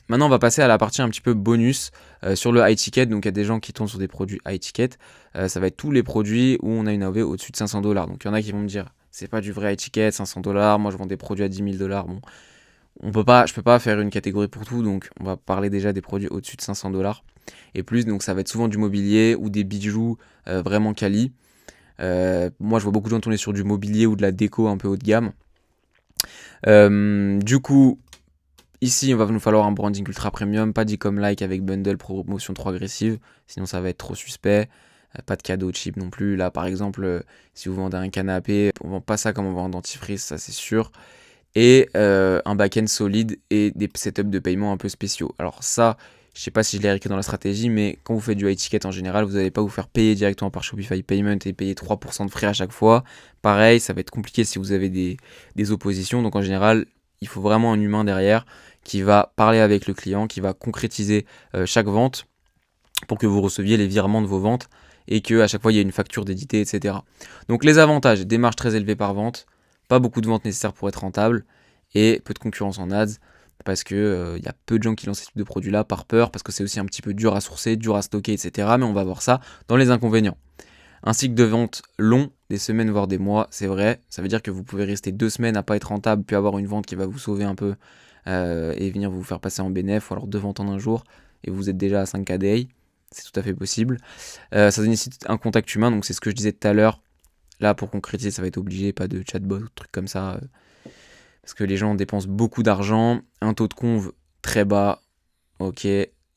Maintenant, on va passer à la partie un petit peu bonus sur le high ticket. Donc, il y a des gens qui tournent sur des produits high ticket. Ça va être tous les produits où on a une AOV au-dessus de 500$. Donc, il y en a qui vont me dire, c'est pas du vrai high ticket, 500$. Moi, je vends des produits à 10 000$. Bon, je peux pas faire une catégorie pour tout. Donc, on va parler déjà des produits au-dessus de 500$ et plus. Donc, ça va être souvent du mobilier ou des bijoux vraiment quali. Moi, je vois beaucoup de gens tourner sur du mobilier ou de la déco un peu haut de gamme. Du coup, ici, il va nous falloir un branding ultra premium, pas d'e-com like avec bundle promotion trop agressive, sinon ça va être trop suspect. Pas de cadeau cheap non plus. Là, par exemple, si vous vendez un canapé, on vend pas ça comme on vend un dentifrice, ça c'est sûr. Et un back-end solide et des setups de paiement un peu spéciaux. Alors ça, je sais pas si je l'ai écrit dans la stratégie, mais quand vous faites du high ticket en général, vous n'allez pas vous faire payer directement par Shopify Payment et payer 3% de frais à chaque fois. Pareil, ça va être compliqué si vous avez des oppositions. Donc en général, il faut vraiment un humain derrière qui va parler avec le client, qui va concrétiser chaque vente pour que vous receviez les virements de vos ventes et que à chaque fois il y ait une facture d'édité, etc. Donc les avantages, des marges très élevées par vente, pas beaucoup de ventes nécessaires pour être rentable et peu de concurrence en ads parce que y a peu de gens qui lancent ce type de produit là par peur, parce que c'est aussi un petit peu dur à sourcer, dur à stocker, etc. Mais on va voir ça dans les inconvénients. Un cycle de vente long, des semaines voire des mois, c'est vrai. Ça veut dire que vous pouvez rester 2 semaines à pas être rentable, puis avoir une vente qui va vous sauver un peu et venir vous faire passer en bénéf, ou alors 2 ventes en un jour et vous êtes déjà à 5 KDA. C'est tout à fait possible. Ça nécessite un contact humain, donc c'est ce que je disais tout à l'heure. Là, pour concrétiser, ça va être obligé, pas de chatbot ou de trucs comme ça. Parce que les gens dépensent beaucoup d'argent, un taux de conv très bas, ok,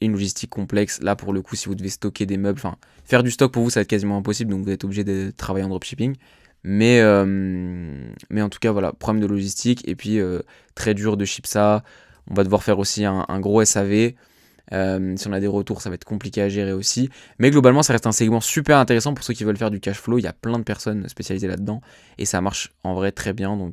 une logistique complexe. Là, pour le coup, si vous devez stocker des meubles, enfin, faire du stock pour vous, ça va être quasiment impossible, donc vous êtes obligé de travailler en dropshipping. Mais en tout cas, voilà, problème de logistique, et puis très dur de ship ça. On va devoir faire aussi un gros SAV. Si on a des retours, ça va être compliqué à gérer aussi. Mais globalement, ça reste un segment super intéressant pour ceux qui veulent faire du cash flow. Il y a plein de personnes spécialisées là-dedans et ça marche en vrai très bien. Donc